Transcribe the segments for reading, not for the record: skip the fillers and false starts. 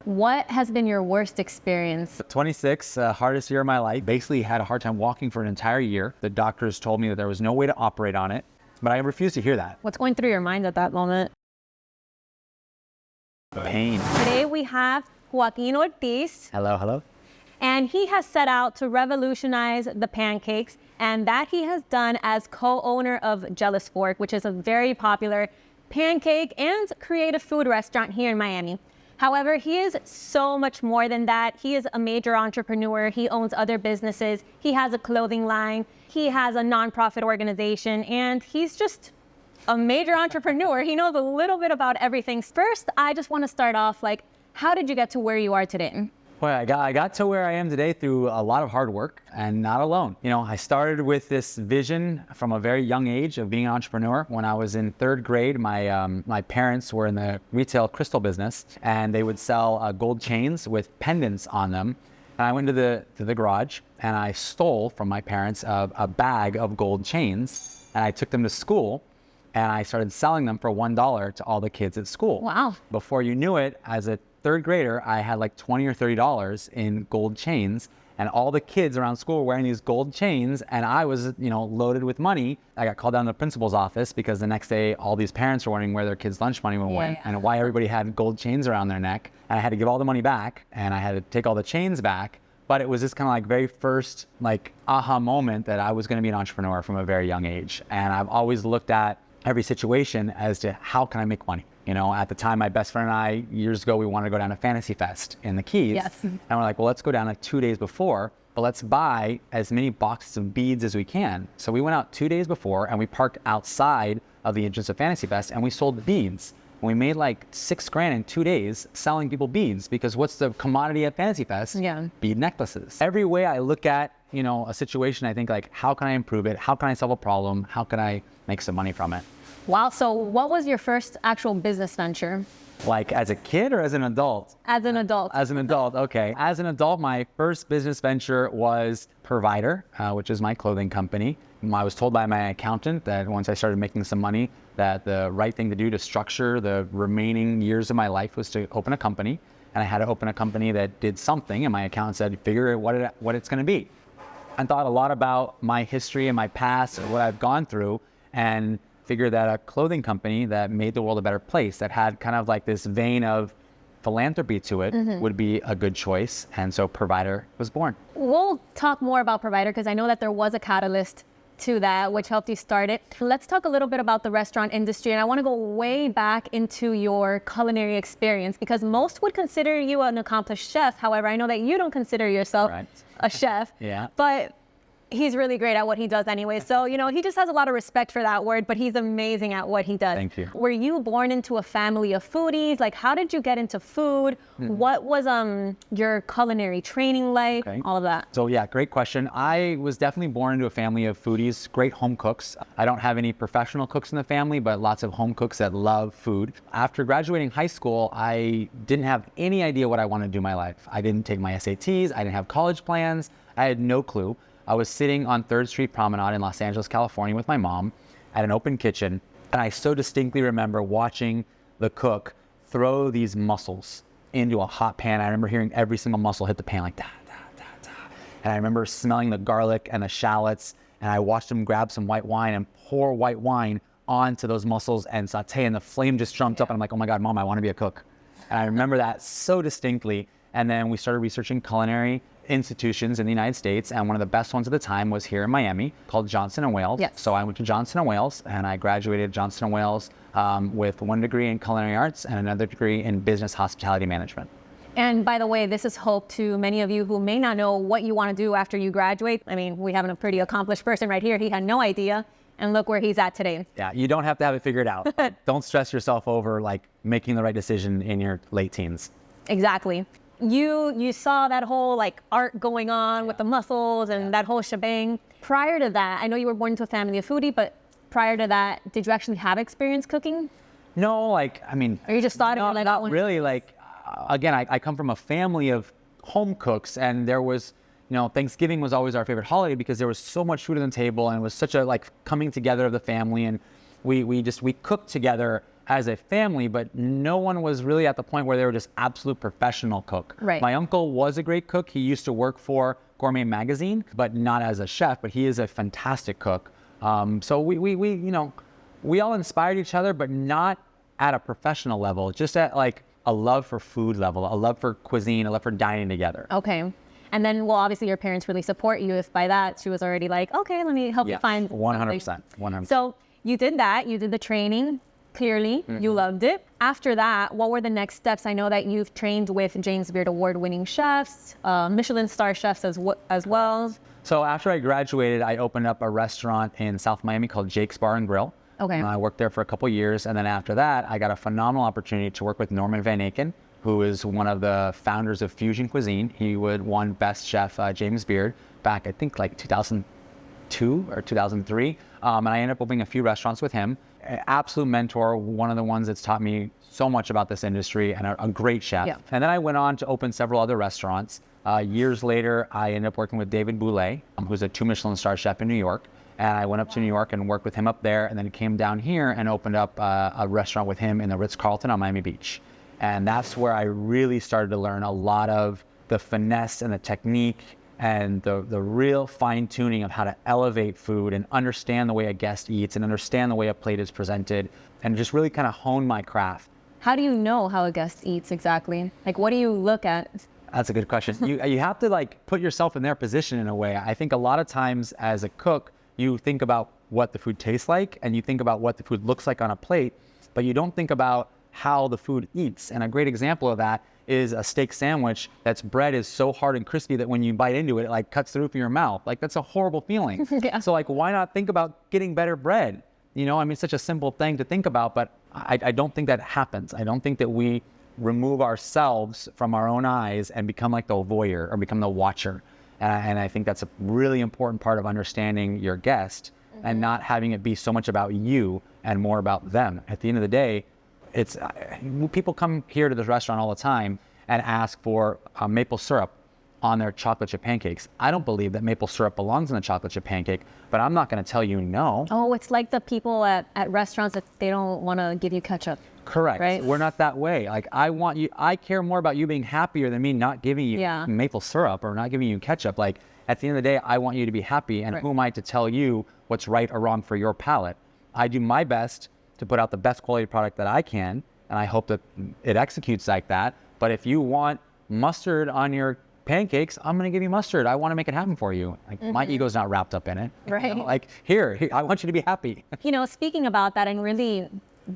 What has been your worst experience? 26, hardest year of my life. Basically had a hard time walking for an entire year. The doctors told me that there was no way to operate on it, but I refused to hear that. What's going through your mind at that moment? Pain. Today we have Joaquín Ortiz. Hello, hello. And he has set out to revolutionize the pancakes, and that he has done as co-owner of Jealous Fork, which is a very popular pancake and creative food restaurant here in Miami. However, he is so much more than that. He is a major entrepreneur. He owns other businesses. He has a clothing line. He has a nonprofit organization, and he's just a major entrepreneur. He knows a little bit about everything. First, I just want to start off, how did you get to where you are today? Well, I got to where I am today through a lot of hard work and not alone. You know, I started with this vision from a very young age of being an entrepreneur. When I was in 3rd grade, my parents were in the retail crystal business, and they would sell gold chains with pendants on them. And I went to the garage and I stole from my parents a bag of gold chains, and I took them to school and I started selling them for $1 to all the kids at school. Wow. Before you knew it, as a 3rd grader, I had like $20 or $30 in gold chains, and all the kids around school were wearing these gold chains, and I was, loaded with money. I got called down to the principal's office because the next day all these parents were wondering where their kids' lunch money went and why everybody had gold chains around their neck. And I had to give all the money back, and I had to take all the chains back. But it was this kind of very first aha moment that I was going to be an entrepreneur from a very young age. And I've always looked at every situation as to how can I make money. At the time, my best friend and I, years ago, we wanted to go down to Fantasy Fest in the Keys. Yes. And we're like, well, let's go down 2 days before, but let's buy as many boxes of beads as we can. So we went out 2 days before, and we parked outside of the entrance of Fantasy Fest, and we sold beads. And we made like $6 grand in 2 days selling people beads, because what's the commodity at Fantasy Fest? Yeah. Bead necklaces. Every way I look at, a situation, I think how can I improve it? How can I solve a problem? How can I make some money from it? Wow, so what was your first actual business venture? Like as a kid or as an adult? As an adult. As an adult, okay. As an adult, my first business venture was Provider, which is my clothing company. I was told by my accountant that once I started making some money, that the right thing to do to structure the remaining years of my life was to open a company. And I had to open a company that did something, and my accountant said, figure out what it's gonna be. I thought a lot about my history and my past and what I've gone through, and figured that a clothing company that made the world a better place, that had kind of this vein of philanthropy to it, would be a good choice. And so Provider was born. We'll talk more about Provider because I know that there was a catalyst to that which helped you start it. Let's talk a little bit about the restaurant industry, and I want to go way back into your culinary experience, because most would consider you an accomplished chef. However, I know that you don't consider yourself a chef. Yeah. But he's really great at what he does anyway. So, he just has a lot of respect for that word, but he's amazing at what he does. Thank you. Were you born into a family of foodies? How did you get into food? What was your culinary training like? Okay. All of that. So yeah, great question. I was definitely born into a family of foodies, great home cooks. I don't have any professional cooks in the family, but lots of home cooks that love food. After graduating high school, I didn't have any idea what I wanted to do in my life. I didn't take my SATs. I didn't have college plans. I had no clue. I was sitting on 3rd Street Promenade in Los Angeles, California with my mom at an open kitchen. And I so distinctly remember watching the cook throw these mussels into a hot pan. I remember hearing every single mussel hit the pan like da, da, da, da. And I remember smelling the garlic and the shallots. And I watched him grab some white wine and pour white wine onto those mussels and saute. And the flame just jumped up. And I'm like, oh my God, Mom, I want to be a cook. And I remember that so distinctly. And then we started researching culinary institutions in the United States, and one of the best ones at the time was here in Miami called Johnson & Wales. Yes. So I went to Johnson & Wales, and I graduated Johnson & Wales with 1 degree in culinary arts and another degree in business hospitality management. And by the way, this is hope to many of you who may not know what you want to do after you graduate. I mean, we have a pretty accomplished person right here. He had no idea, and look where he's at today. Yeah, you don't have to have it figured out. Don't stress yourself over making the right decision in your late teens. Exactly. You saw that whole art going on with the mussels and that whole shebang. Prior to that, I know you were born into a family of foodie, but prior to that, did you actually have experience cooking? No, Or you just thought no, it got one? Really, again, I come from a family of home cooks, and there was, Thanksgiving was always our favorite holiday because there was so much food on the table, and it was such a coming together of the family, and we cooked together as a family, but no one was really at the point where they were just absolute professional cook. Right. My uncle was a great cook. He used to work for Gourmet Magazine, but not as a chef, but he is a fantastic cook. So we all inspired each other, but not at a professional level, just at like a love for food level, a love for cuisine, a love for dining together. Okay. And then, well, obviously your parents really support you. If by that, she was already like, okay, let me help you find 100%. 100%. So you did that. You did the training. Clearly, you loved it. After that, what were the next steps? I know that you've trained with James Beard award-winning chefs, Michelin star chefs as well. So after I graduated, I opened up a restaurant in South Miami called Jake's Bar and Grill. Okay. I worked there for a couple years. And then after that, I got a phenomenal opportunity to work with Norman Van Aken, who is one of the founders of Fusion Cuisine. He won Best Chef James Beard back, I think, like 2002 or 2003. And I ended up opening a few restaurants with him. Absolute mentor, one of the ones that's taught me so much about this industry, and a great chef. Yeah. And then I went on to open several other restaurants. Years later, I ended up working with David Boulay, who's a 2 Michelin star chef in New York. And I went up to New York and worked with him up there, and then came down here and opened up a restaurant with him in the Ritz-Carlton on Miami Beach. And that's where I really started to learn a lot of the finesse and the technique and the real fine tuning of how to elevate food and understand the way a guest eats and understand the way a plate is presented, and just really kind of hone my craft. How do you know how a guest eats exactly? Like, what do you look at? That's a good question. You have to like put yourself in their position in a way. I think a lot of times as a cook, you think about what the food tastes like and you think about what the food looks like on a plate, but you don't think about how the food eats. And a great example of that is a steak sandwich that's bread is so hard and crispy that when you bite into it, it like cuts the roof of your mouth. Like, that's a horrible feeling. Yeah. So like, why not think about getting better bread? You know, I mean, it's such a simple thing to think about, but I don't think that happens. I don't think that we remove ourselves from our own eyes and become like the voyeur or become the watcher. And I think that's a really important part of understanding your guest and not having it be so much about you and more about them. At the end of the day, it's people come here to this restaurant all the time and ask for maple syrup on their chocolate chip pancakes. I don't believe that maple syrup belongs in a chocolate chip pancake, but I'm not going to tell you no. Oh, it's like the people at restaurants that they don't want to give you ketchup. Correct. Right? We're not that way. Like, I care more about you being happier than me not giving you maple syrup or not giving you ketchup. Like, at the end of the day, I want you to be happy, and who am I to tell you what's right or wrong for your palate? I do my best to put out the best quality product that I can, and I hope that it executes like that. But if you want mustard on your pancakes, I'm going to give you mustard. I want to make it happen for you. Like, my ego's not wrapped up in it. Right. You know? Like, here, I want you to be happy. You know, speaking about that and really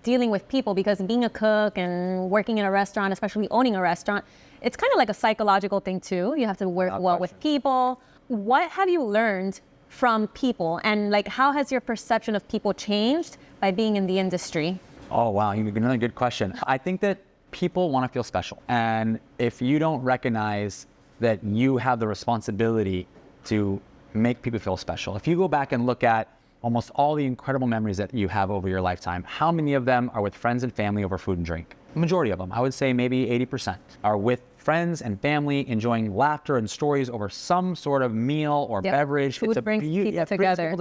dealing with people, because being a cook and working in a restaurant, especially owning a restaurant, it's kind of like a psychological thing too. You have to work well with people. What have you learned from people, and like, how has your perception of people changed by being in the industry? Oh, wow. Another good question. I think that people want to feel special. And if you don't recognize that you have the responsibility to make people feel special, if you go back and look at almost all the incredible memories that you have over your lifetime, how many of them are with friends and family over food and drink? The majority of them, I would say maybe 80%, are with friends and family enjoying laughter and stories over some sort of meal or beverage. Food brings people together.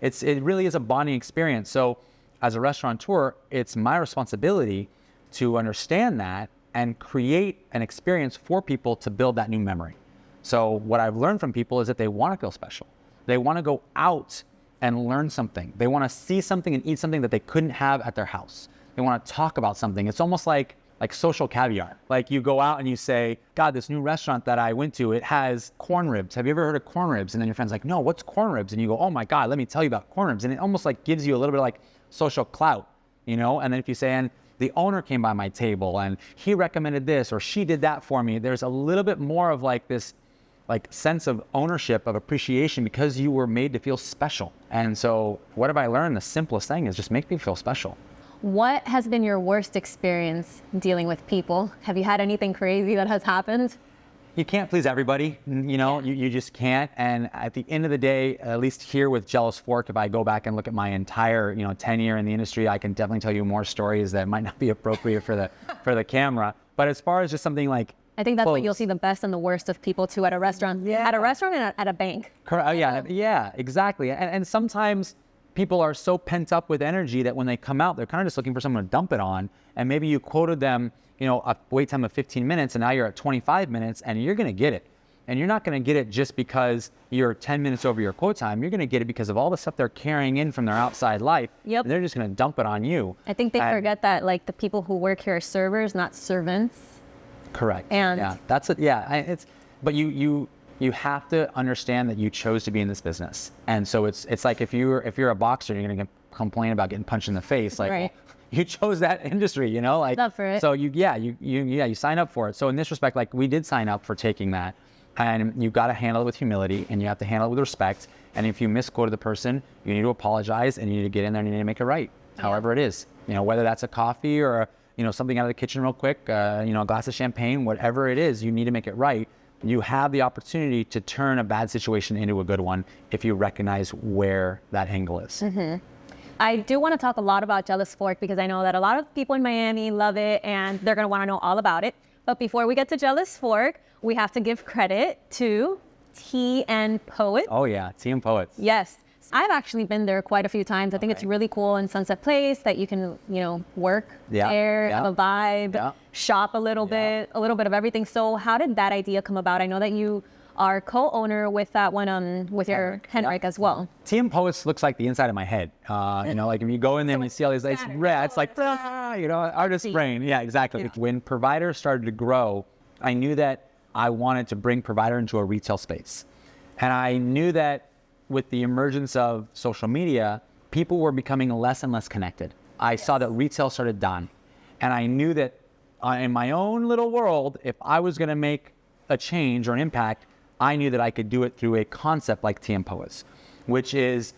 It really is a bonding experience. So as a restaurateur, it's my responsibility to understand that and create an experience for people to build that new memory. So what I've learned from people is that they want to feel special. They want to go out and learn something. They want to see something and eat something that they couldn't have at their house. They want to talk about something. It's almost like social caviar. Like, you go out and you say, God, this new restaurant that I went to, it has corn ribs. Have you ever heard of corn ribs? And then your friend's like, no, what's corn ribs? And you go, oh my God, let me tell you about corn ribs. And it almost like gives you a little bit of like social clout, you know? And then if you say, and the owner came by my table and he recommended this or she did that for me, there's a little bit more of like this like sense of ownership, of appreciation, because you were made to feel special. And so what have I learned? The simplest thing is just make me feel special. What has been your worst experience dealing with people? Have you had anything crazy that has happened? You can't please everybody, you know, you just can't. And at the end of the day, at least here with Jealous Fork, if I go back and look at my entire, tenure in the industry, I can definitely tell you more stories that might not be appropriate for the camera. But as far as just something like, I think that's what you'll see the best and the worst of people too at a restaurant. Yeah. At a restaurant and at a bank. Yeah, exactly. And sometimes people are so pent up with energy that when they come out, they're kind of just looking for someone to dump it on. And maybe you quoted them, you know, a wait time of 15 minutes and now you're at 25 minutes and you're going to get it. And you're not going to get it just because you're 10 minutes over your quote time. You're going to get it because of all the stuff they're carrying in from their outside life. Yep. And they're just going to dump it on you. I think they forget that like the people who work here are servers, not servants. Correct. And yeah, that's it. Yeah, but you have to understand that you chose to be in this business. And so it's like if you're a boxer, you're going to complain about getting punched in the face. Like, right. You chose that industry, you know, like, love for it. So you sign up for it. So in this respect, like we did sign up for taking that. And you've got to handle it with humility and you have to handle it with respect. And if you misquoted the person, you need to apologize and you need to get in there and you need to make it right, however it is. You know, whether that's a coffee or, you know, something out of the kitchen real quick, you know, a glass of champagne, whatever it is, you need to make it right. You have the opportunity to turn a bad situation into a good one if you recognize where that angle is. Mm-hmm. I do want to talk a lot about Jealous Fork because I know that a lot of people in Miami love it and they're going to want to know all about it. But before we get to Jealous Fork, we have to give credit to Tea and Poets. Oh yeah, Tea and Poets. Yes. I've actually been there quite a few times. I think it's really cool in Sunset Place that you can, you know, work there, have a vibe, shop a little bit of everything. So how did that idea come about? I know that you are co-owner with that one with your Henrik as well. Tea and Poets looks like the inside of my head. You know, like if you go in there and you see all these, it's red. It's like, you know, artist brain. Yeah, exactly. Yeah. When Provider started to grow, I knew that I wanted to bring Provider into a retail space. And I knew that with the emergence of social media, people were becoming less and less connected. I saw that retail started dying. And I knew that in my own little world, if I was going to make a change or an impact, I knew that I could do it through a concept like Tea and Poets, which is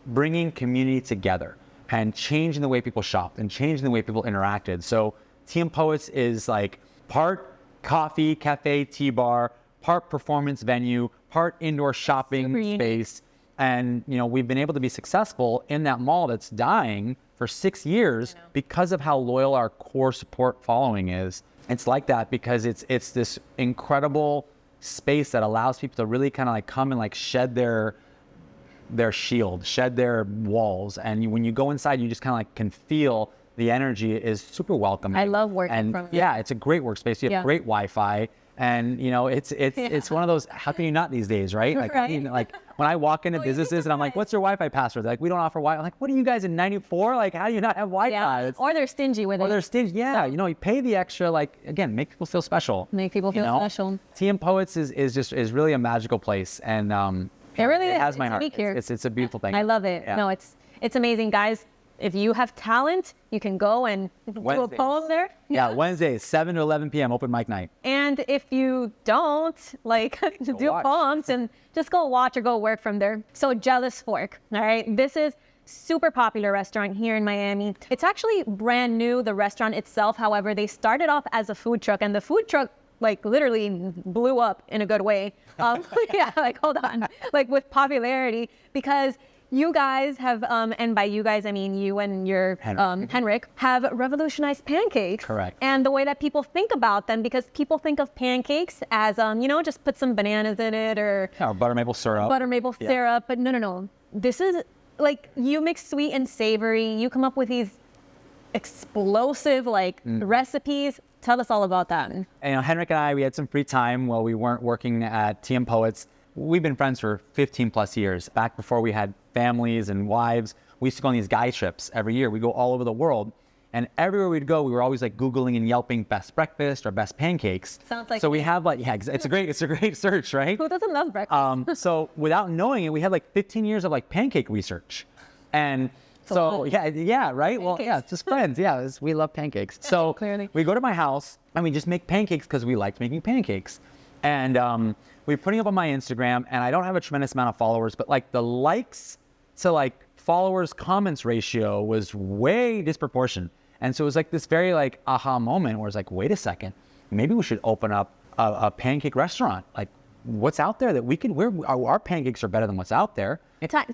bringing community together and changing the way people shopped and changing the way people interacted. So Tea and Poets is like part coffee, cafe, tea bar, part performance venue, part indoor shopping space. And, you know, we've been able to be successful in that mall that's dying for 6 years because of how loyal our core support following is. It's like that because it's this incredible space that allows people to really kind of like come and like shed their shield, shed their walls. And when you go inside, you just kind of like can feel the energy is super welcoming. I love working from yeah, it's a great workspace. You have great Wi-Fi. And you know, it's one of those, how can you not these days, right? Like, like when I walk into businesses and I'm like, what's your Wi-Fi password? They're like, we don't offer Wi-Fi. I'm like, what are you guys in 94? Like, how do you not have Wi-Fi? Yeah. Or they're stingy with it. Or they're stingy, yeah. You know, you pay the extra, like, again, make people feel special. Make people feel special. Tea and Poets is really a magical place. And it really is. It has my heart. Here. It's a beautiful thing. I love it. Yeah. No, it's amazing, guys. If you have talent, you can go and do a poem there. Yeah, Wednesdays, 7 to 11 p.m., open mic night. And if you don't, like, do poems and just go watch or go work from there. So Jealous Fork, all right? This is super popular restaurant here in Miami. It's actually brand new, the restaurant itself. However, they started off as a food truck, and the food truck, like, literally blew up in a good way. Yeah, like, hold on. Like, with popularity, because you guys have, and by you guys, I mean you and your Henrik, have revolutionized pancakes. Correct. And the way that people think about them, because people think of pancakes as, you know, just put some bananas in it or butter maple syrup. Butter maple syrup. But no. This is like, you mix sweet and savory. You come up with these explosive, like, recipes. Tell us all about that. And, you know, Henrik and I, we had some free time while we weren't working at Tea and Poets. We've been friends for 15 plus years. Back before we had families and wives, we used to go on these guy trips every year. We go all over the world. And everywhere we'd go, we were always like Googling and Yelping best breakfast or best pancakes. Sounds like so we have like, yeah, it's a great search, right? Who doesn't love breakfast? So without knowing it, we had like 15 years of like pancake research. And so, yeah, right? Pancakes. Well, yeah, just friends. Yeah, we love pancakes. So clearly, we go to my house and we just make pancakes because we liked making pancakes. And we're putting up on my Instagram, and I don't have a tremendous amount of followers, but like the likes to like followers comments ratio was way disproportionate. And so it was like this very like aha moment where it's like, wait a second, maybe we should open up a pancake restaurant. Like, what's out there that we can, our pancakes are better than what's out there.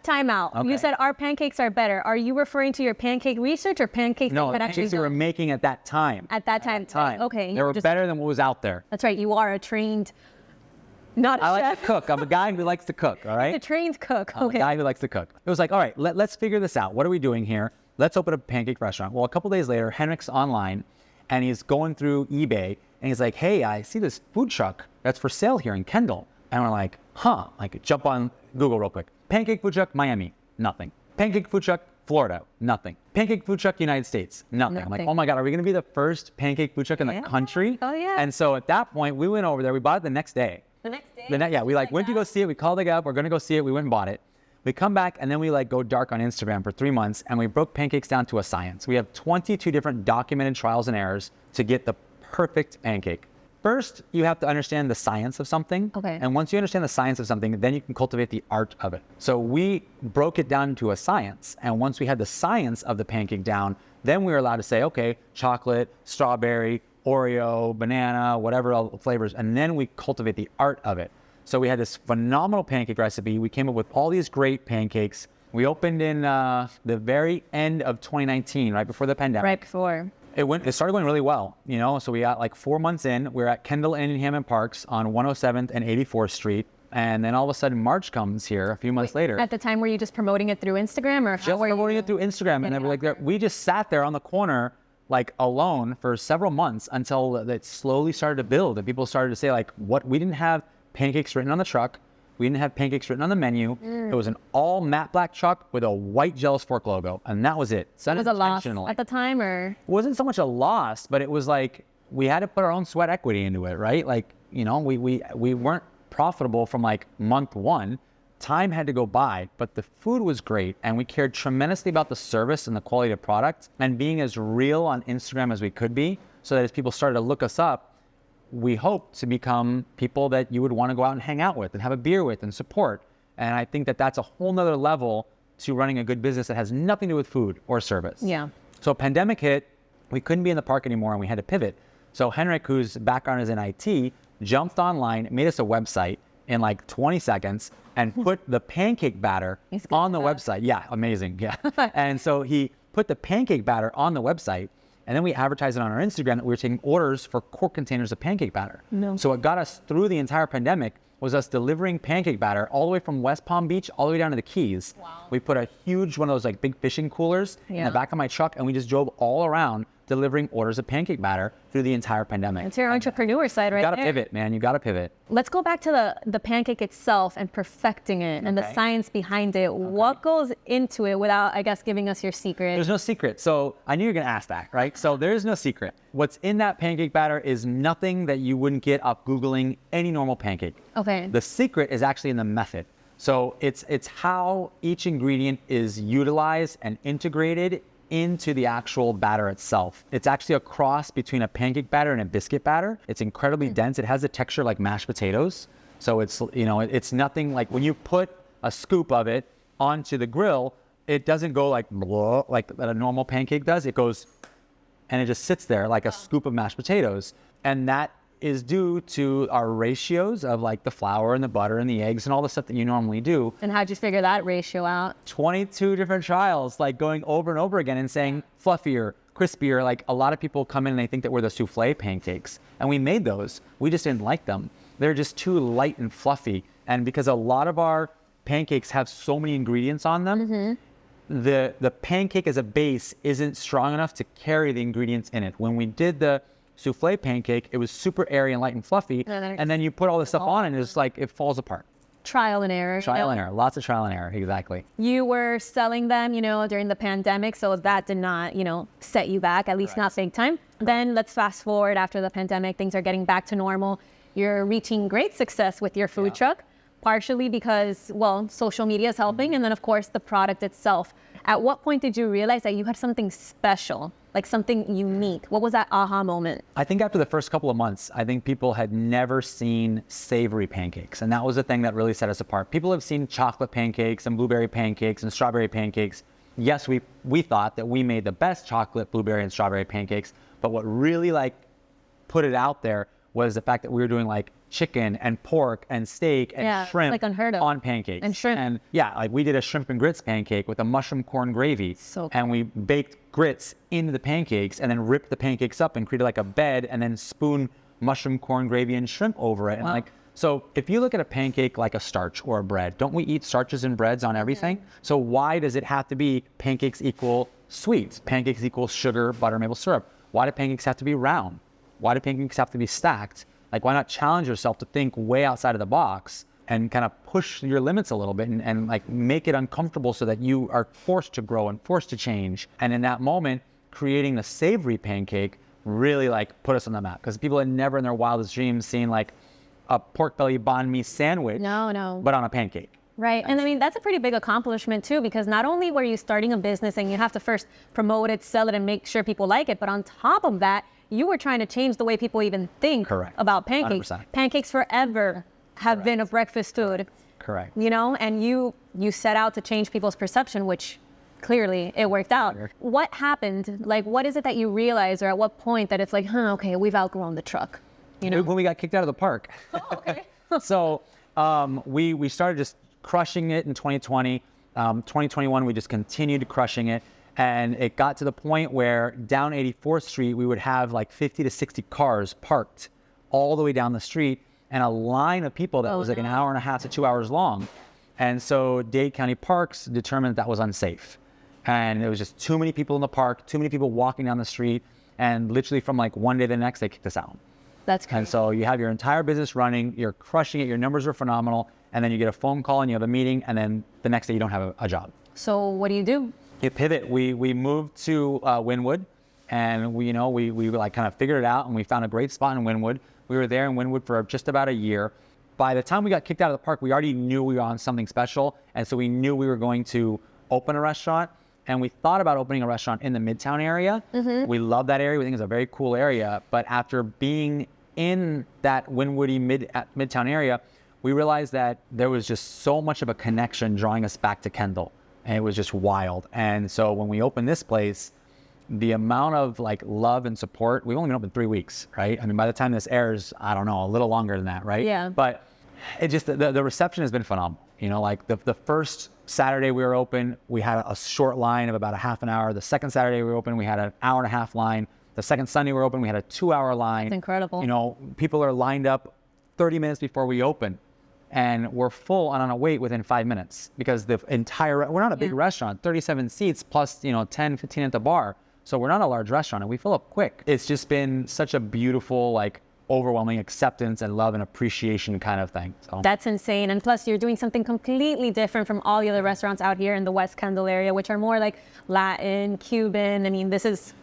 Time out. Okay. You said our pancakes are better. Are you referring to your pancake research or pancakes that had pancakes we were making at that time. At that time. Time. Okay. They were better than what was out there. That's right. You are a trained Not a I like chef. to cook. I'm a guy who likes to cook, all right? A trained cook. I'm Okay. a guy who likes to cook. It was like, all right, let's figure this out. What are we doing here? Let's open a pancake restaurant. Well, a couple days later, Henrik's online and he's going through eBay and he's like, hey, I see this food truck that's for sale here in Kendall. And we're like, huh, like jump on Google real quick. Pancake food truck, Miami, nothing. Pancake food truck, Florida, nothing. Pancake food truck, United States, nothing. I'm like, oh my God, are we gonna be the first pancake food truck in the country? Oh yeah. And so at that point, we went over there, we bought it the next day. The next day? Yeah, we like went to go see it, we called it up, we're gonna go see it, we went and bought it. We come back and then we like go dark on Instagram for 3 months and we broke pancakes down to a science. We have 22 different documented trials and errors to get the perfect pancake. First, you have to understand the science of something. Okay. And once you understand the science of something, then you can cultivate the art of it. So we broke it down to a science. And once we had the science of the pancake down, then we were allowed to say, okay, chocolate, strawberry, Oreo, banana, whatever all the flavors. And then we cultivate the art of it. So we had this phenomenal pancake recipe. We came up with all these great pancakes. We opened in the very end of 2019, right before the pandemic. Right before. It started going really well, you know, so we got like 4 months in, we're at Kendall Inn in Hammond Parks on 107th and 84th Street. And then all of a sudden March comes here a few months later. At the time, were you just promoting it through Instagram or Just promoting it through Instagram. And then we're like, we just sat there on the corner, like alone for several months until it slowly started to build. And people started to say like, we didn't have pancakes written on the truck. We didn't have pancakes written on the menu. It was an all matte black truck with a white Jealous Fork logo. And that was it. So was a loss at the time or? It wasn't so much a loss, but it was like, we had to put our own sweat equity into it, right? Like, you know, we weren't profitable from like month one. Time had to go by, but the food was great. And we cared tremendously about the service and the quality of product and being as real on Instagram as we could be. So that as people started to look us up, we hope to become people that you would want to go out and hang out with and have a beer with and support. And I think that that's a whole nother level to running a good business that has nothing to do with food or service. Yeah. So pandemic hit, we couldn't be in the park anymore and we had to pivot. So Henrik, whose background is in IT, jumped online, made us a website in like 20 seconds and put the pancake batter on the website. Yeah, amazing, yeah. And so he put the pancake batter on the website. And then we advertised it on our Instagram that we were taking orders for quart containers of pancake batter. So what got us through the entire pandemic was us delivering pancake batter all the way from West Palm Beach all the way down to the Keys. Wow. We put a huge one of those like big fishing coolers in the back of my truck and we just drove all around delivering orders of pancake batter through the entire pandemic. It's your entrepreneur side right there. You gotta pivot, man. You gotta pivot. Let's go back to the pancake itself and perfecting it and the science behind it. What goes into it without, I guess, giving us your secret? There's no secret. So I knew you were gonna ask that, right? So there's no secret. What's in that pancake batter is nothing that you wouldn't get up Googling any normal pancake. Okay. The secret is actually in the method. So it's how each ingredient is utilized and integrated into the actual batter itself. It's actually a cross between a pancake batter and a biscuit batter. It's incredibly dense. It has a texture like mashed potatoes. So it's, you know, it's nothing like when you put a scoop of it onto the grill, it doesn't go like blah, like a normal pancake does. It goes and it just sits there like a scoop of mashed potatoes. And that is due to our ratios of like the flour and the butter and the eggs and all the stuff that you normally do. And how'd you figure that ratio out? 22 different trials, like going over and over again and saying fluffier, crispier. Like a lot of people come in and they think that we're the souffle pancakes. And we made those. We just didn't like them. They're just too light and fluffy. And because a lot of our pancakes have so many ingredients on them, the pancake as a base isn't strong enough to carry the ingredients in it. When we did the souffle pancake, it was super airy and light and fluffy. And then you put all this stuff on and it's like, it falls apart. Trial and error. Trial and error, lots of trial and error, exactly. You were selling them, you know, during the pandemic, so that did not, you know, set you back, at least not big time. Then let's fast forward after the pandemic, things are getting back to normal. You're reaching great success with your food truck, partially because, well, social media is helping, and then of course the product itself. At what point did you realize that you had something special, like something unique? What was that aha moment? I think after the first couple of months, I think people had never seen savory pancakes. And that was the thing that really set us apart. People have seen chocolate pancakes and blueberry pancakes and strawberry pancakes. Yes, we thought that we made the best chocolate, blueberry, and strawberry pancakes. But what really like put it out there was the fact that we were doing like chicken and pork and steak and shrimp like unheard of. on pancakes. And shrimp. And yeah, like we did a shrimp and grits pancake with a mushroom corn gravy. So cool. And we baked grits into the pancakes and then ripped the pancakes up and created like a bed and then spoon mushroom corn gravy and shrimp over it. And like, So if you look at a pancake like a starch or a bread, don't we eat starches and breads on everything? So why does it have to be pancakes equal sweets? Pancakes equal sugar, butter, maple syrup. Why do pancakes have to be round? Why do pancakes have to be stacked? Like, why not challenge yourself to think way outside of the box and kind of push your limits a little bit and like make it uncomfortable so that you are forced to grow and forced to change. And in that moment, creating the savory pancake really like put us on the map, because people had never in their wildest dreams seen like a pork belly banh mi sandwich, but on a pancake. Right. And I mean, that's a pretty big accomplishment too, because not only were you starting a business and you have to first promote it, sell it, and make sure people like it, but on top of that, you were trying to change the way people even think about pancakes. 100%. Pancakes forever have been a breakfast food. Correct. You know, and you set out to change people's perception, which clearly it worked out. Sure. What happened? Like, what is it that you realize, or at what point that it's like, okay, we've outgrown the truck? You know, when we got kicked out of the park. Okay. So we started just crushing it in 2020. 2021, we just continued crushing it. And it got to the point where down 84th Street, we would have like 50 to 60 cars parked all the way down the street, and a line of people that was like an hour and a half to 2 hours long. And so Dade County Parks determined that was unsafe. And it was just too many people in the park, too many people walking down the street. And literally from like one day to the next, they kicked us out. That's crazy. And so you have your entire business running, you're crushing it, your numbers are phenomenal, and then you get a phone call and you have a meeting, and then the next day you don't have a job. So what do you do? You pivot. We moved to Wynwood, and we like kind of figured it out, and we found a great spot in Wynwood. We were there in Wynwood for just about a year. By the time we got kicked out of the park, we already knew we were on something special, and so we knew we were going to open a restaurant. And we thought about opening a restaurant in the Midtown area. We love that area. We think it's a very cool area. But after being in that Wynwoody Midtown area, we realized that there was just so much of a connection drawing us back to Kendall. And it was just wild. And so when we opened this place, the amount of like love and support, we've only been open 3 weeks, right? I mean, by the time this airs, I don't know, a little longer than that, right? Yeah. But it just, the reception has been phenomenal. You know, like the first Saturday we were open, we had a short line of about a half an hour. The second Saturday we were open, we had an hour and a half line. The second Sunday we were open, we had a 2-hour line. It's incredible. You know, people are lined up 30 minutes before we open, and we're full and on a wait within 5 minutes, because the entire, we're not a big restaurant, 37 seats plus, 10, 15 at the bar. So we're not a large restaurant, and we fill up quick. It's just been such a beautiful, like, overwhelming acceptance and love and appreciation kind of thing. So. That's insane. And plus you're doing something completely different from all the other restaurants out here in the West Kendall area, which are more like Latin, Cuban. I mean, this is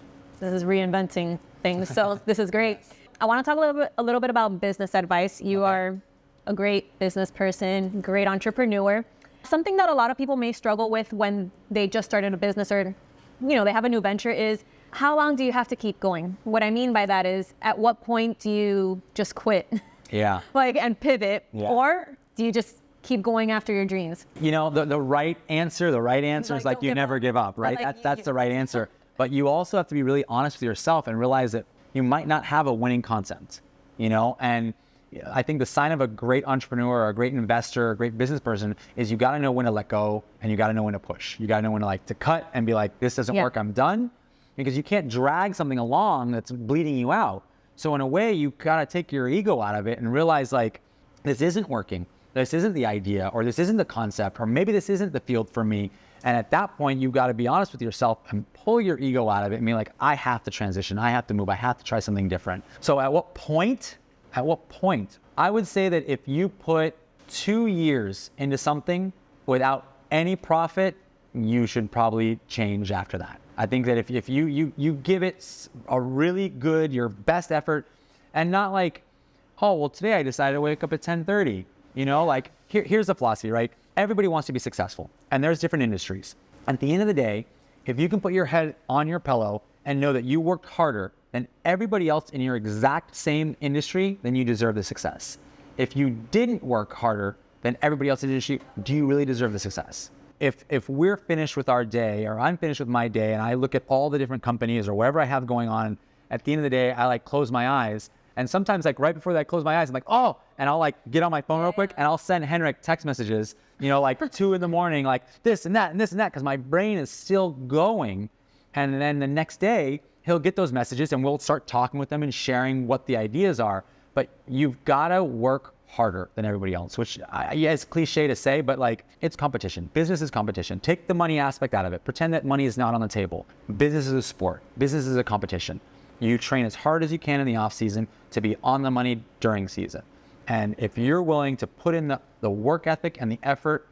reinventing things. So this is great. I want to talk a little bit about business advice. You are a great business person, great entrepreneur. Something that a lot of people may struggle with when they just started a business, or they have a new venture, is how long do you have to keep going? What I mean by that is, at what point do you just quit? Yeah. And pivot, or do you just keep going after your dreams? The right answer is like you never give up, right? Like, that's the right answer. But you also have to be really honest with yourself and realize that you might not have a winning concept, and I think the sign of a great entrepreneur or a great investor or a great business person is you got to know when to let go, and you got to know when to push. You got to know when to cut and be like, this doesn't work, I'm done. Because you can't drag something along that's bleeding you out. So in a way, you gotta take your ego out of it and realize, like, this isn't working. This isn't the idea, or this isn't the concept, or maybe this isn't the field for me. And at that point, you've got to be honest with yourself and pull your ego out of it and be like, I have to transition. I have to move. I have to try something different. So at what point? I would say that if you put 2 years into something without any profit, you should probably change after that. I think that if you give it a really good, your best effort, and not like, oh, well, today I decided to wake up at 10:30. Like here's the philosophy, right? Everybody wants to be successful, and there's different industries. At the end of the day, if you can put your head on your pillow and know that you worked harder than everybody else in your exact same industry, then you deserve the success. If you didn't work harder than everybody else in the industry, do you really deserve the success? If we're finished with our day, or I'm finished with my day, and I look at all the different companies or whatever I have going on, at the end of the day, I like close my eyes. And sometimes like right before that I close my eyes, I'm like, oh, and I'll like get on my phone real quick and I'll send Henrik text messages, like 2 in the morning, like this and that and this and that, because my brain is still going. And then the next day he'll get those messages and we'll start talking with them and sharing what the ideas are. But you've got to work harder than everybody else, which yeah, it's cliche to say, but like it's competition. Business is competition. Take the money aspect out of it. Pretend that money is not on the table. Business is a sport. Business is a competition. You train as hard as you can in the off season to be on the money during season. And if you're willing to put in the work ethic and the effort,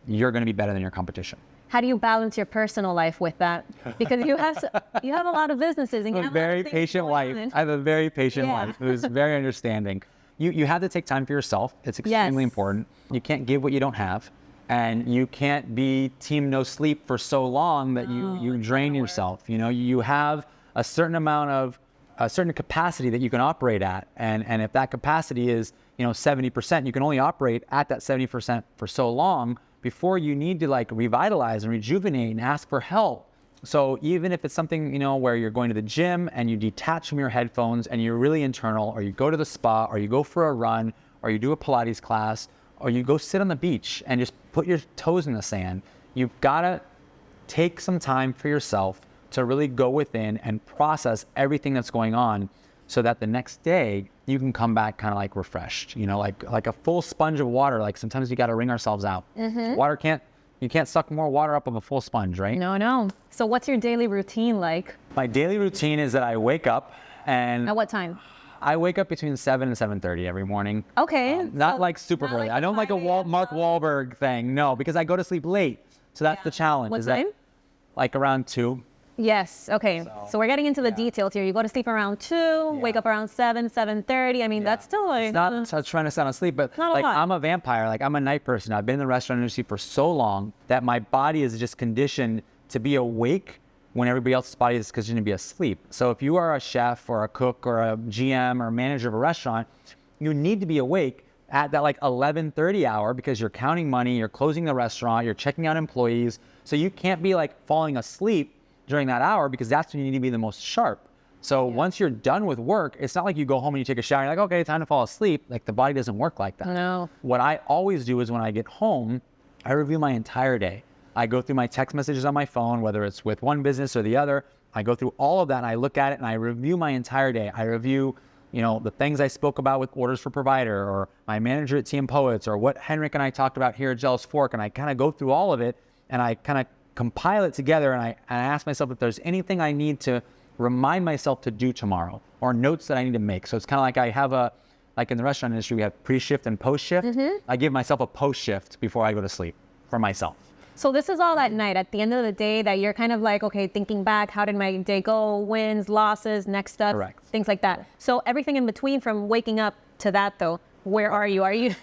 you're going to be better than your competition. How do you balance your personal life with that? Because you have a lot of businesses. And you I have have a very patient wife. I have a very patient wife who's very understanding. You have to take time for yourself. It's extremely important. You can't give what you don't have. And you can't be team no sleep for so long that you drain yourself. You know, you have a certain amount of, a certain capacity that you can operate at. And if that capacity is, 70%, you can only operate at that 70% for so long before you need to like revitalize and rejuvenate and ask for help. So even if it's something, where you're going to the gym and you detach from your headphones and you're really internal, or you go to the spa, or you go for a run, or you do a Pilates class, or you go sit on the beach and just put your toes in the sand, you've got to take some time for yourself to really go within and process everything that's going on so that the next day you can come back kind of like refreshed, like a full sponge of water. Like sometimes we got to wring ourselves out. Mm-hmm. You can't suck more water up of a full sponge, right? No. So what's your daily routine like? My daily routine is that I wake up and... At what time? I wake up between 7 and 7:30 every morning. Okay. Not like super early. I don't like a Mark Wahlberg thing. No, because I go to sleep late. So that's the challenge. What time? Like around 2. Yes. Okay. So we're getting into the details here. You go to sleep around 2, wake up around 7, 7:30. I mean, that's still like... It's not trying to sound asleep, but like I'm a vampire. Like I'm a night person. I've been in the restaurant industry for so long that my body is just conditioned to be awake when everybody else's body is conditioned to be asleep. So if you are a chef or a cook or a GM or manager of a restaurant, you need to be awake at that like 11:30 hour because you're counting money, you're closing the restaurant, you're checking out employees. So you can't be like falling asleep during that hour because that's when you need to be the most sharp. So once you're done with work, it's not like you go home and you take a shower, you're like, okay, time to fall asleep. Like the body doesn't work like that. No. What I always do is when I get home, I review my entire day. I go through my text messages on my phone, whether it's with one business or the other. I go through all of that and I look at it and I review my entire day. I review, the things I spoke about with Orders for Provider or my manager at TM Poets or what Henrik and I talked about here at Jealous Fork. And I kind of go through all of it and I kind of compile it together and I ask myself if there's anything I need to remind myself to do tomorrow or notes that I need to make. So it's kind of like I have like in the restaurant industry, we have pre-shift and post-shift. Mm-hmm. I give myself a post-shift before I go to sleep for myself. So this is all at night, at the end of the day, that you're kind of like, okay, thinking back, how did my day go, wins, losses, next steps, Correct. Things like that. So everything in between from waking up to that though, where are you?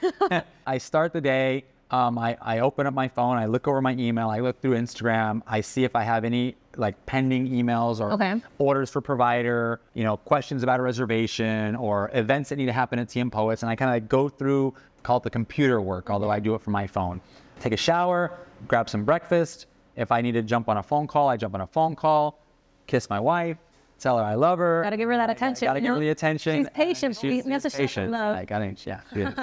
I start the day. I open up my phone, I look over my email, I look through Instagram, I see if I have any like pending emails or orders for provider, questions about a reservation or events that need to happen at TM Poets. And I kind of go through, call it the computer work, although I do it from my phone. Take a shower, grab some breakfast. If I need to jump on a phone call, I jump on a phone call, kiss my wife, tell her I love her. Gotta give her that attention. Gotta give her the attention. She's patient. She's patient. Love. She is.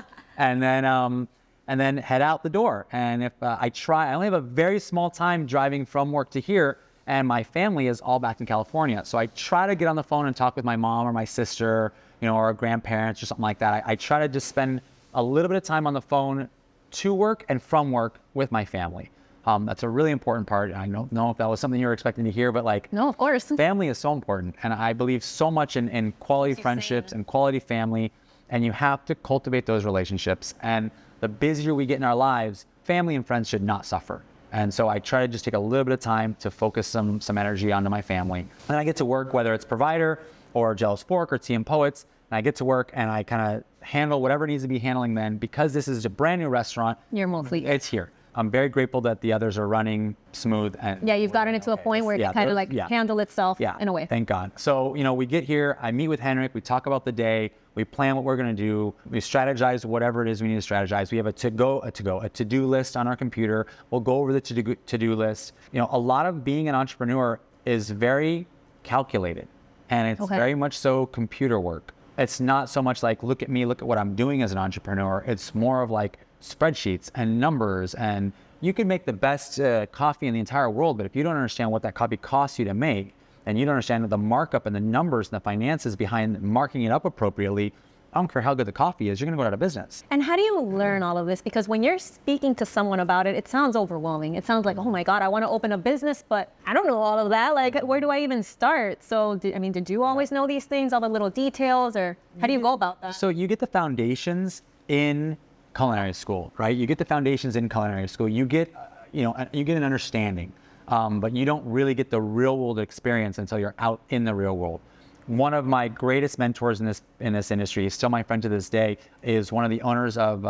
And then head out the door. And if I only have a very small time driving from work to here, and my family is all back in California. So I try to get on the phone and talk with my mom or my sister, or grandparents or something like that. I try to just spend a little bit of time on the phone to work and from work with my family. That's a really important part. I don't know if that was something you were expecting to hear, but no, of course. Family is so important. And I believe so much in quality friendships and quality family. And you have to cultivate those relationships. And the busier we get in our lives, family and friends should not suffer. And so I try to just take a little bit of time to focus some energy onto my family. And I get to work, whether it's Provider or Jealous Fork or TM Poets, and I get to work and I kind of handle whatever needs to be handling then. Because this is a brand new restaurant, it's here. I'm very grateful that the others are running smooth. And you've gotten it to a point where it can kind of like handle itself in a way. Thank God. So, we get here, I meet with Henrik, we talk about the day, we plan what we're going to do, we strategize whatever it is we need to strategize. We have a to-do list on our computer. We'll go over the to-do list. A lot of being an entrepreneur is very calculated, and it's very much so computer work. It's not so much like, look at me, look at what I'm doing as an entrepreneur. It's more of like spreadsheets and numbers, and you can make the best coffee in the entire world, but if you don't understand what that coffee costs you to make, and you don't understand the markup and the numbers and the finances behind marking it up appropriately, I don't care how good the coffee is, you're going to go out of business. And how do you learn all of this? Because when you're speaking to someone about it, it sounds overwhelming. It sounds like, oh my God, I want to open a business, but I don't know all of that. Like, where do I even start? So, did you always know these things, all the little details, or how do you go about that? So you get the foundations in culinary school, right? You get the foundations in culinary school. You get, you get an understanding, but you don't really get the real world experience until you're out in the real world. One of my greatest mentors in this industry, he's still my friend to this day, is one of the owners of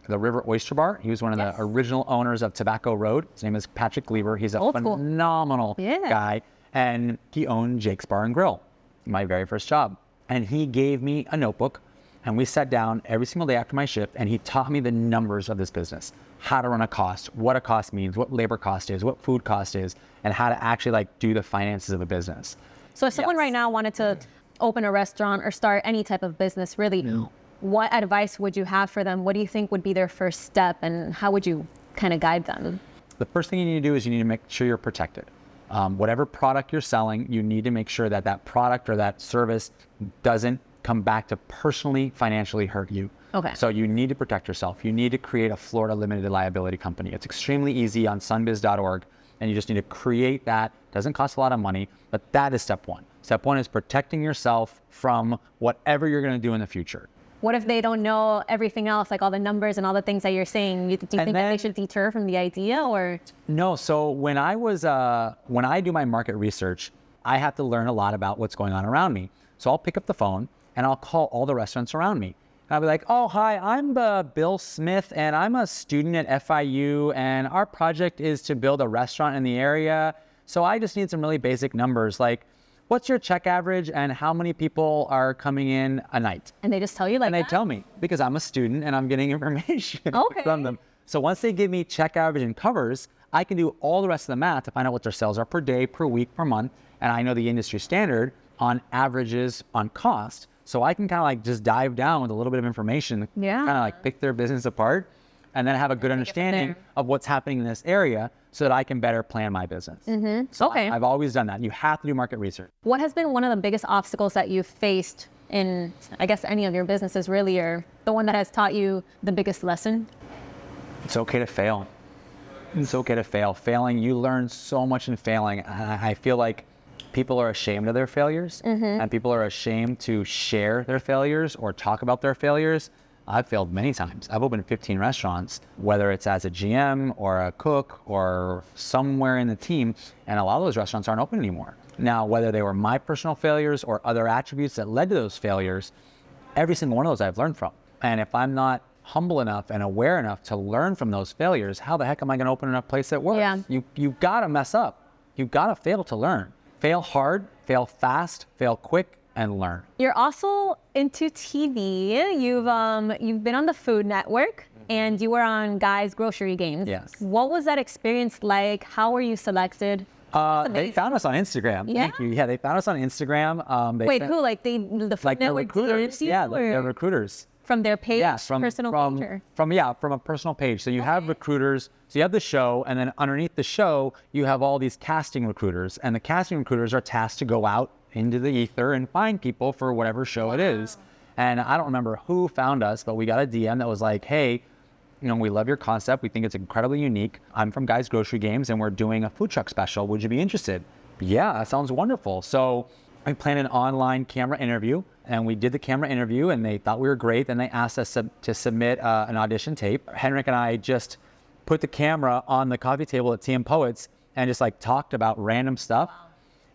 the River Oyster Bar. He was one of the original owners of Tobacco Road. His name is Patrick Lever. He's a phenomenal guy. And he owned Jake's Bar and Grill, my very first job. And he gave me a notebook, and we sat down every single day after my shift, and he taught me the numbers of this business, how to run a cost, what a cost means, what labor cost is, what food cost is, and how to actually like do the finances of a business. So if someone right now wanted to open a restaurant or start any type of business, really, what advice would you have for them? What do you think would be their first step, and how would you kind of guide them? The first thing you need to do is you need to make sure you're protected. Whatever product you're selling, you need to make sure that that product or that service doesn't come back to personally, financially hurt you. Okay. So you need to protect yourself. You need to create a Florida limited liability company. It's extremely easy on sunbiz.org. And you just need to create that. Doesn't cost a lot of money, but that is step one. Step one is protecting yourself from whatever you're going to do in the future. What if they don't know everything else, like all the numbers and all the things that you're saying? Do you think that they should deter from the idea, or? No. So when I do my market research, I have to learn a lot about what's going on around me. So I'll pick up the phone and I'll call all the restaurants around me. And I'll be like, oh, hi, I'm Bill Smith, and I'm a student at FIU, and our project is to build a restaurant in the area. So I just need some really basic numbers, like, what's your check average and how many people are coming in a night? And they just tell you like that? And they tell me, because I'm a student and I'm getting information from them. So once they give me check average and covers, I can do all the rest of the math to find out what their sales are per day, per week, per month. And I know the industry standard on averages on cost. So I can kind of like just dive down with a little bit of information, kind of like pick their business apart, and then have a good understanding of what's happening in this area so that I can better plan my business. So I've always done that. You have to do market research. What has been one of the biggest obstacles that you've faced in, I guess, any of your businesses really, or the one that has taught you the biggest lesson? It's okay to fail. It's okay to fail. Failing, you learn so much in failing. I feel like people are ashamed of their failures, and people are ashamed to share their failures or talk about their failures. I've failed many times. I've opened 15 restaurants, whether it's as a GM or a cook or somewhere in the team, and a lot of those restaurants aren't open anymore. Now, whether they were my personal failures or other attributes that led to those failures, every single one of those I've learned from. And if I'm not humble enough and aware enough to learn from those failures, how the heck am I going to open a place that works? You've got to mess up. You've got to fail to learn. Fail hard, fail fast, fail quick, and learn. You're also into TV. You've been on the Food Network, and you were on Guy's Grocery Games. Yes. What was that experience like? How were you selected? They found us on Instagram. Yeah? Thank you. Yeah, they found us on Instagram. Who? Like the Food like Network recruiters. Yeah, they're recruiters. From their page? Yeah, personal page? From a personal page. So you have recruiters. So you have the show, and then underneath the show, you have all these casting recruiters. And the casting recruiters are tasked to go out into the ether and find people for whatever show it is. And I don't remember who found us, but we got a DM that was like, hey, we love your concept. We think it's incredibly unique. I'm from Guy's Grocery Games, and we're doing a food truck special. Would you be interested? Yeah, that sounds wonderful. So I planned an online camera interview, and we did the camera interview, and they thought we were great. Then they asked us to submit an audition tape. Henrik and I just put the camera on the coffee table at TM Poets and just like talked about random stuff.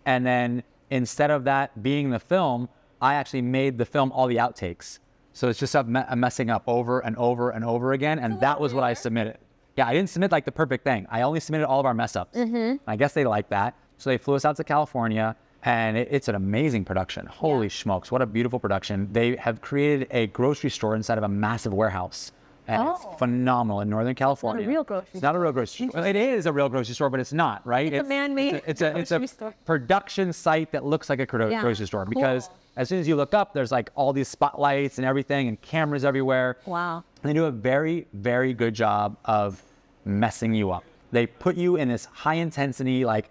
And then instead of that being the film, I actually made the film all the outtakes. So it's just messing up over and over and over again. And that was what I submitted. Yeah, I didn't submit like the perfect thing. I only submitted all of our mess ups. I guess they liked that. So they flew us out to California, and it's an amazing production. Holy smokes, what a beautiful production. They have created a grocery store inside of a massive warehouse. And it's phenomenal in Northern California. It's not a real grocery store. It's not a real grocery store. Well, it is a real grocery store, but it's not, right? It's a man-made it's a production site that looks like a grocery store, because as soon as you look up, there's like all these spotlights and everything and cameras everywhere. Wow. And they do a very, very good job of messing you up. They put you in this high intensity, like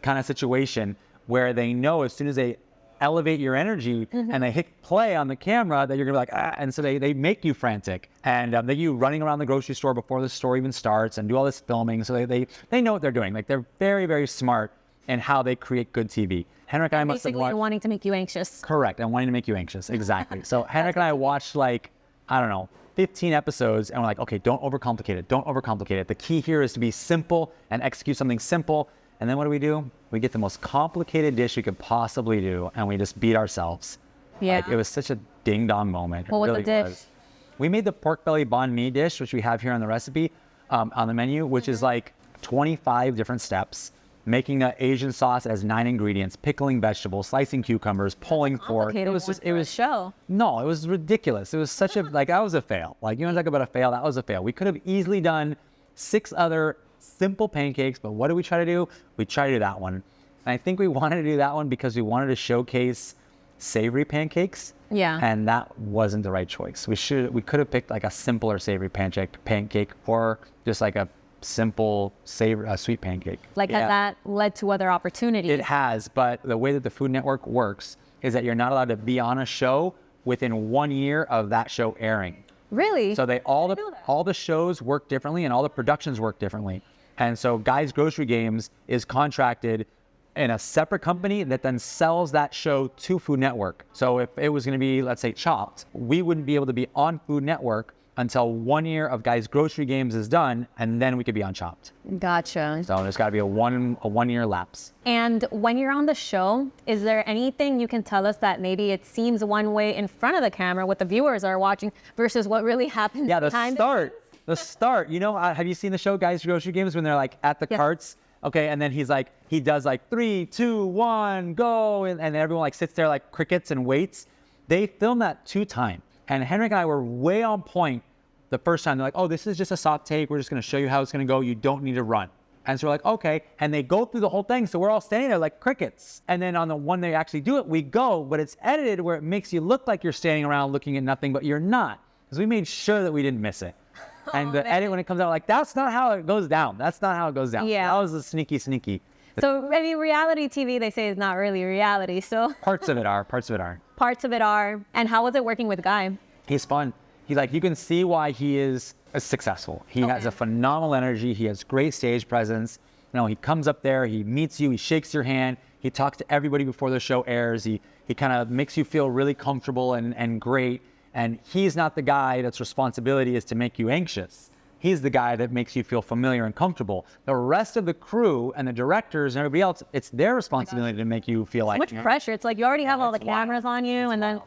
kind of situation where they know as soon as they elevate your energy and they hit play on the camera that you're gonna be like, ah, and so they make you frantic. And they you running around the grocery store before the store even starts and do all this filming. So they know what they're doing. Like they're very, very smart in how they create good TV. Henrik and I must have watched. Basically wanting to make you anxious. Correct, and wanting to make you anxious, exactly. So Henrik and I watched like, I don't know, 15 episodes, and we're like, okay, don't overcomplicate it, don't overcomplicate it. The key here is to be simple and execute something simple. And then what do? We get the most complicated dish we could possibly do, and we just beat ourselves. Yeah. Like, it was such a ding-dong moment. What was the dish? We made the pork belly banh mi dish, which we have here on the recipe, on the menu, which is like 25 different steps. Making an Asian sauce that has 9 ingredients, pickling vegetables, slicing cucumbers, pulling pork. It was a show. No, it was ridiculous. It was such a, like, that was a fail. Like, you want to talk about a fail? That was a fail. We could have easily done 6 other simple pancakes, but what did we try to do? We tried to do that one. And I think we wanted to do that one because we wanted to showcase savory pancakes. Yeah. And that wasn't the right choice. We could have picked like a simpler savory pancake or just like a simple sweet pancake. Like, has that led to other opportunities? It has, but the way that the Food Network works is that you're not allowed to be on a show within 1 year of that show airing. Really? So all the shows work differently and all the productions work differently. And so Guy's Grocery Games is contracted in a separate company that then sells that show to Food Network. So if it was going to be, let's say, Chopped, we wouldn't be able to be on Food Network until 1 year of Guy's Grocery Games is done, and then we could be on Chopped. Gotcha. So there's got to be a 1 year lapse. And when you're on the show, is there anything you can tell us that maybe it seems one way in front of the camera, what the viewers are watching, versus what really happens behind the start. You know, have you seen the show Guy's Grocery Games when they're like at the carts? Okay, and then he does like 3, 2, 1, go, and everyone like sits there like crickets and waits. They filmed that 2 times. And Henrik and I were way on point the first time. They're like, oh, this is just a soft take. We're just going to show you how it's going to go. You don't need to run. And so we're like, okay. And they go through the whole thing. So we're all standing there like crickets. And then on the one they actually do it, we go. But it's edited where it makes you look like you're standing around looking at nothing, but you're not. Because we made sure that we didn't miss it. And the edit, when it comes out, like, that's not how it goes down. That's not how it goes down. Yeah. That was a sneaky. So, I mean, reality TV, they say, is not really reality. So Parts of it are. Parts of it are. And how was it working with Guy? He's fun. You can see why he is successful. He has a phenomenal energy. He has great stage presence. You know, he comes up there, he meets you, he shakes your hand, he talks to everybody before the show airs. He kind of makes you feel really comfortable and great. And he's not the guy that's responsibility is to make you anxious. He's the guy that makes you feel familiar and comfortable. The rest of the crew and the directors and everybody else, it's their responsibility to make you feel like so much pressure. It's like you already have all the cameras on you, and then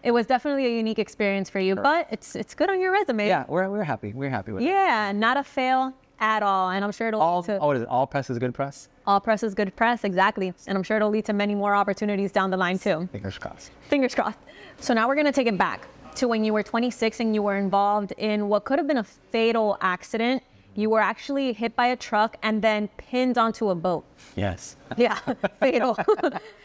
it was definitely a unique experience for you. Sure. But it's good on your resume. Yeah, we're happy. We're happy with it. Yeah, not a fail at all. And I'm sure it'll lead to... What is it? All press is good press? All press is good press, exactly. And I'm sure it'll lead to many more opportunities down the line too. Fingers crossed. Fingers crossed. So now we're going to take it back to when you were 26 and you were involved in what could have been a fatal accident. You were actually hit by a truck and then pinned onto a boat. Yes. Yeah, fatal.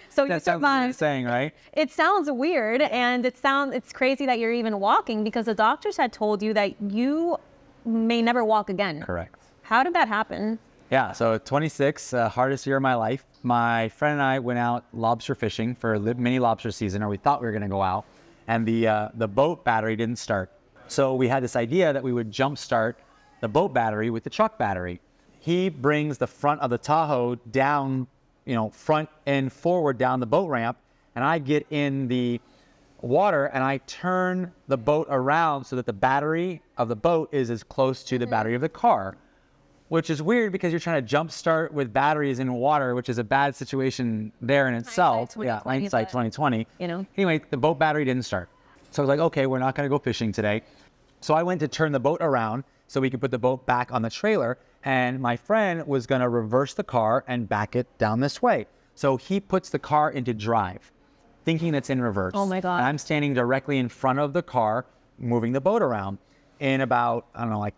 So that you sounds survived. insane, right? It sounds weird, and it's crazy that you're even walking because the doctors had told you that you may never walk again. Correct. How did that happen? Yeah, so 26, hardest year of my life. My friend and I went out lobster fishing for mini lobster season, or we thought we were going to go out, and the boat battery didn't start. So we had this idea that we would jump start the boat battery with the truck battery. He brings the front of the Tahoe down, front and forward down the boat ramp, and I get in the water and I turn the boat around so that the battery of the boat is as close to the battery of the car, which is weird because you're trying to jump start with batteries in water, which is a bad situation there in itself. Hindsight 2020. Anyway, the boat battery didn't start. So I was like, okay, we're not going to go fishing today. So I went to turn the boat around so we could put the boat back on the trailer, and my friend was going to reverse the car and back it down this way. So he puts the car into drive, thinking it's in reverse. Oh my God. And I'm standing directly in front of the car, moving the boat around in about,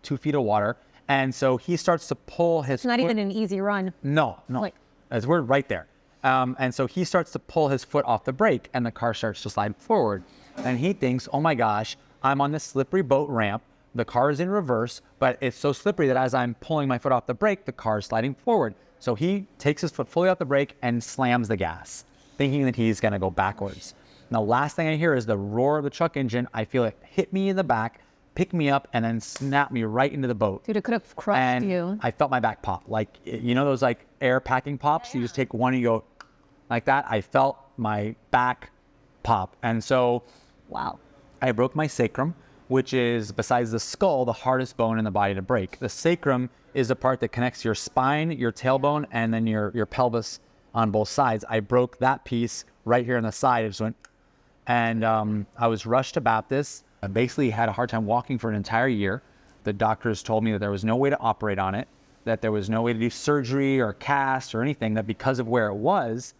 2 feet of water. And so he starts to pull his It's not even an easy run. No. As we're right there. And so he starts to pull his foot off the brake and the car starts to slide forward. And he thinks, oh my gosh, I'm on this slippery boat ramp. The car is in reverse, but it's so slippery that as I'm pulling my foot off the brake, the car is sliding forward. So he takes his foot fully off the brake and slams the gas. thinking that he's going to go backwards. And the last thing I hear is the roar of the truck engine. I feel it hit me in the back, pick me up, and then snap me right into the boat. Dude, it could have crushed and you. I felt my back pop. Like, you know those like air packing pops? You just take one and you go like that. I felt my back pop. And so Wow. I broke my sacrum, which is, besides the skull, the hardest bone in the body to break. The sacrum is the part that connects your spine, your tailbone, and then your pelvis on both sides. I broke that piece right here on the side. It just went, and I was rushed to Baptist. I basically had a hard time walking for an entire year. The doctors told me that there was no way to operate on it, that there was no way to do surgery or cast or anything, that because of where it was,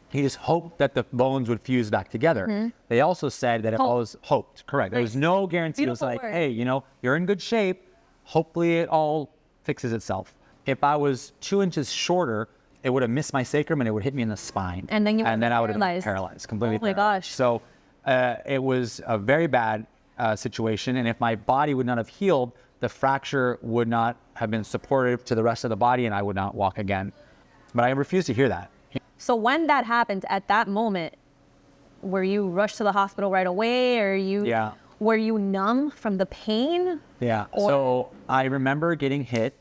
he just hoped that the bones would fuse back together. They also said that if I was hoped, correct. There was no guarantee. Beautiful it was like, word. hey, you know, you're in good shape. Hopefully it all fixes itself. If I was 2 inches shorter, it would have missed my sacrum and it would hit me in the spine. And then I would have been paralyzed, completely Oh my paralyzed. gosh. So it was a very bad situation. And if my body would not have healed, the fracture would not have been supportive to the rest of the body and I would not walk again. But I refused to hear that. So when that happened, at that moment, were you rushed to the hospital right away, or were you numb from the pain? Yeah. So I remember getting hit,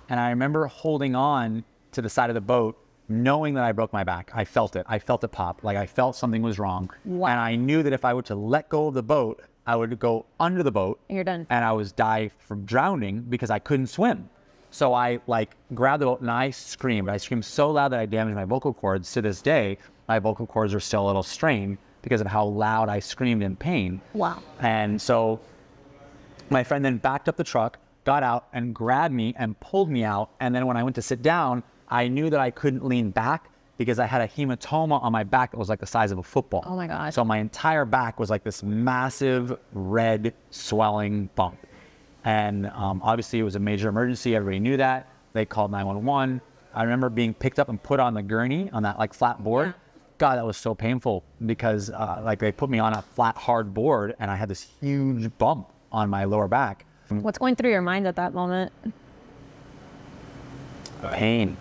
and I remember holding on to the side of the boat, knowing that I broke my back. I felt it. I felt it pop. Like I felt something was wrong. Wow. And I knew that if I were to let go of the boat, I would go under the boat. And you're done. And I was die from drowning because I couldn't swim. So I like grabbed the boat and I screamed. I screamed so loud that I damaged my vocal cords. To this day, my vocal cords are still a little strained because of how loud I screamed in pain. Wow. And so my friend then backed up the truck, got out and grabbed me and pulled me out. And then when I went to sit down, I knew that I couldn't lean back because I had a hematoma on my back that was like the size of a football. Oh my gosh. So my entire back was like this massive red swelling bump. And obviously it was a major emergency. Everybody knew that. They called 911. I remember being picked up and put on the gurney on that like flat board. Yeah. God, that was so painful because like they put me on a flat, hard board and I had this huge bump on my lower back. What's going through your mind at that moment? Pain.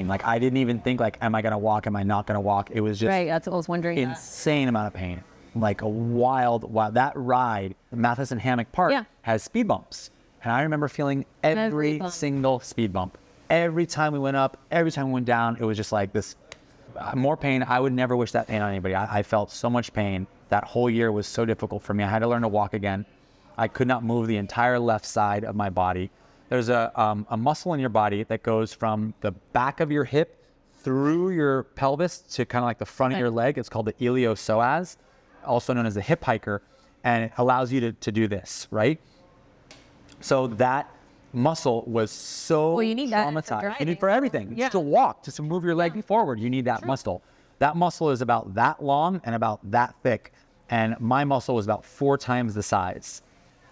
Like I didn't even think like, am I gonna walk? Am I not gonna walk? It was just Right, that's what I was wondering. insane amount of pain. Like a wild, that ride, Matheson Hammock Park has speed bumps. And I remember feeling every single speed bump. Every time we went up, every time we went down, it was just like this, more pain. I would never wish that pain on anybody. I felt so much pain. That whole year was so difficult for me. I had to learn to walk again. I could not move the entire left side of my body. There's a muscle in your body that goes from the back of your hip through your pelvis to kind of like the front of your leg. It's called the iliopsoas, also known as the hip hiker, and it allows you to do this, right? So that muscle was so you need that for traumatized. You driving. need for everything. Yeah. Just to walk, just to move your leg forward, you need that muscle. That muscle is about that long and about that thick, and my muscle was about 4 times the size.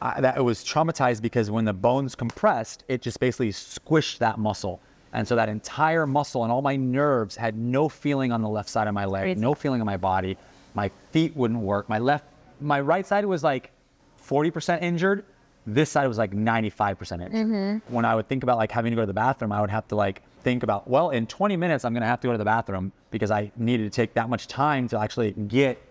That it was traumatized because when the bones compressed, it just basically squished that muscle. And so that entire muscle and all my nerves had no feeling on the left side of my leg, no feeling on my body. My feet wouldn't work. My right side was like 40% injured. This side was like 95% injured. When I would think about like having to go to the bathroom, I would have to like think about, well, in 20 minutes, I'm going to have to go to the bathroom because I needed to take that much time to actually get,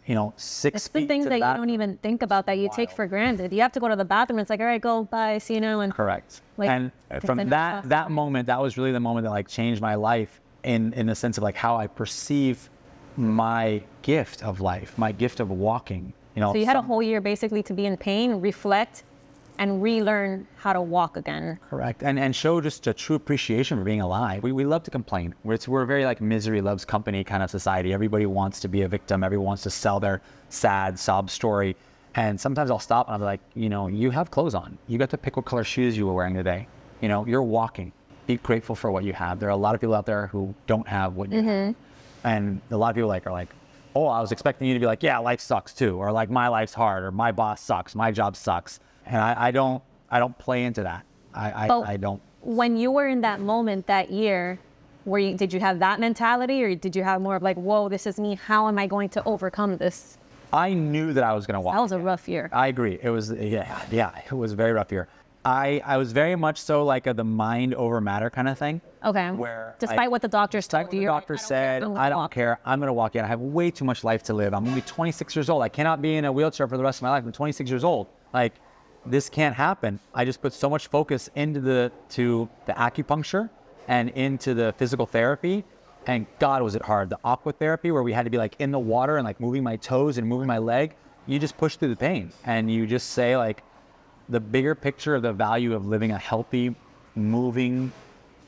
6 It's feet the things to that the you bathroom. don't even think about that you take for granted. You have to go to the bathroom. It's like, all right, go, bye, see you now. And Correct. Like, And from that moment, that was really the moment that like changed my life in the sense of like how I perceive my gift of life, my gift of walking. So you had a whole year basically to be in pain, reflect, and relearn how to walk again. Correct. And show just a true appreciation for being alive. We love to complain. We're a very like misery loves company kind of society. Everybody wants to be a victim. Everyone wants to sell their sad sob story. And sometimes I'll stop and I'll be like, you have clothes on. You got to pick what color shoes you were wearing today. You're walking. Be grateful for what you have. There are a lot of people out there who don't have what you have. And a lot of people are like, oh, I was expecting you to be like, yeah, life sucks too. Or like my life's hard, or my boss sucks, my job sucks. And I don't play into that. I don't. When you were in that moment that year, did you have that mentality, or did you have more of like, whoa, this is me. How am I going to overcome this? I knew that I was going to walk. That was a rough year. I agree. It was, it was a very rough year. I was very much so like the mind over matter kind of thing. Okay. Where despite what the doctors told you, the doctor said, I don't care. I'm going to walk in. I have way too much life to live. I'm only 26 years old. I cannot be in a wheelchair for the rest of my life. I'm 26 years old. Like, this can't happen. I just put so much focus into the acupuncture and into the physical therapy. And God, was it hard. The aqua therapy, where we had to be like in the water and like moving my toes and moving my leg. You just push through the pain and you just say like, the bigger picture of the value of living a healthy, moving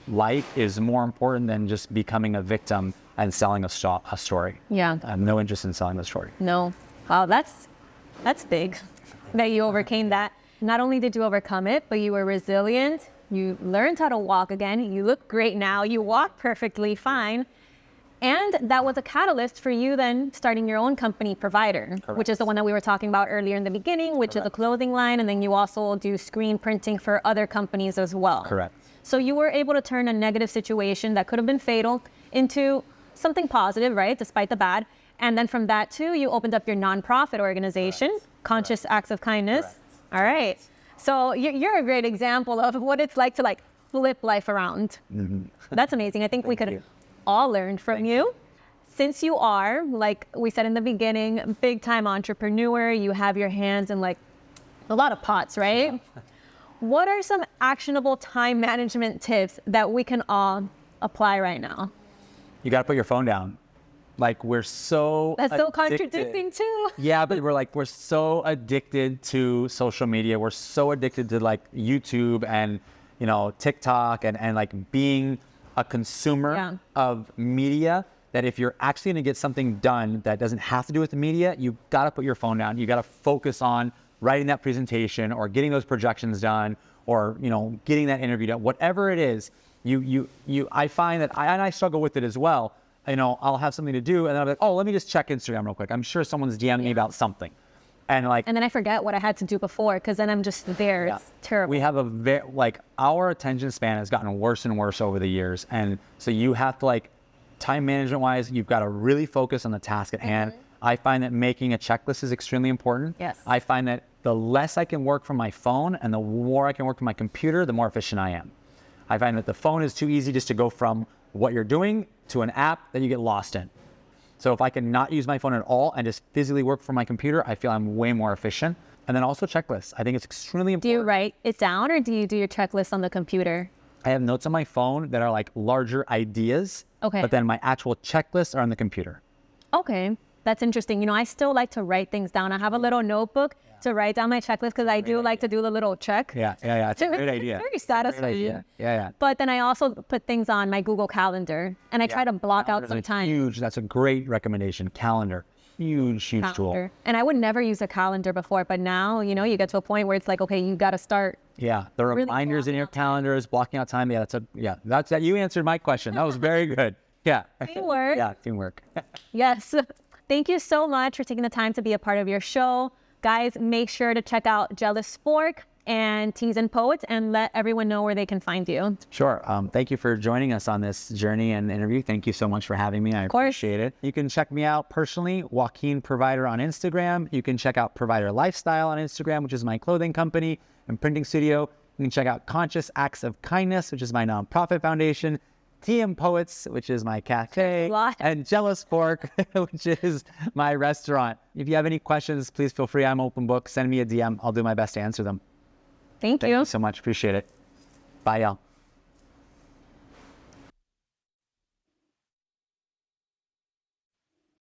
life is more important than just becoming a victim and selling a story. Yeah. I have no interest in selling the story. No. Wow, that's big that you overcame that. Not only did you overcome it, but you were resilient. You learned how to walk again. You look great now. You walk perfectly fine. And that was a catalyst for you then starting your own company, Provider, Correct. which is the one that we were talking about earlier in the beginning, which is a clothing line. And then you also do screen printing for other companies as well. Correct. So you were able to turn a negative situation that could have been fatal into something positive, right? Despite the bad. And then from that too, you opened up your nonprofit organization, Conscious Acts of Kindness. Correct. All right. So you're a great example of what it's like to like flip life around. Mm-hmm. That's amazing. I think we could all learn from you. Since you are, like we said in the beginning, big time entrepreneur, you have your hands in like a lot of pots, right? What are some actionable time management tips that we can all apply right now? You got to put your phone down. Like we're so That's so addicted. contradicting too. Yeah, but we're so addicted to social media. We're so addicted to like YouTube and, you know, TikTok and like being a consumer of media, that if you're actually going to get something done that doesn't have to do with the media, you got to put your phone down. You got to focus on writing that presentation or getting those projections done or, you know, getting that interview done. Whatever it is, I find that I struggle with it as well. You know, I'll have something to do and then I'm like, oh, let me just check Instagram real quick. I'm sure someone's DMing me about something. And then I forget what I had to do before because then I'm just there. Yeah. It's terrible. We have our attention span has gotten worse and worse over the years. And so you have to like, time management wise, you've got to really focus on the task at hand. I find that making a checklist is extremely important. Yes. I find that the less I can work from my phone and the more I can work from my computer, the more efficient I am. I find that the phone is too easy just to go from what you're doing to an app that you get lost in. So if I can not use my phone at all and just physically work from my computer, I feel I'm way more efficient. And then also checklists. I think it's extremely important. Do you write it down or do you do your checklist on the computer? I have notes on my phone that are like larger ideas. Okay. But then my actual checklists are on the computer. Okay. That's interesting. You know, I still like to write things down. I have a little notebook to write down my checklist because I do like to do the little check. Yeah. It's a great idea. It's very satisfying. Yeah. But then I also put things on my Google Calendar and I try to block out some time. That's a great recommendation. Calendar. Huge tool. And I would never use a calendar before, but now, you know, you get to a point where it's like, okay, you got to start. Yeah. The reminders in your calendars, blocking out time. That's you answered my question. That was very good. Yeah. Teamwork. Yeah. Teamwork. Yes. Thank you so much for taking the time to be a part of your show. Guys, make sure to check out Jealous Fork and Teas and Poets and let everyone know where they can find you. Sure. Thank you for joining us on this journey and interview. Thank you so much for having me. I appreciate it. You can check me out personally, Joaquin Provider on Instagram. You can check out Provider Lifestyle on Instagram, which is my clothing company and printing studio. You can check out Conscious Acts of Kindness, which is my nonprofit foundation. Tea and Poets, which is my cafe, and Jealous Fork, which is my restaurant. If you have any questions, please feel free. I'm open book. Send me a DM. I'll do my best to answer them. Thank you. Thank you so much. Appreciate it. Bye, y'all.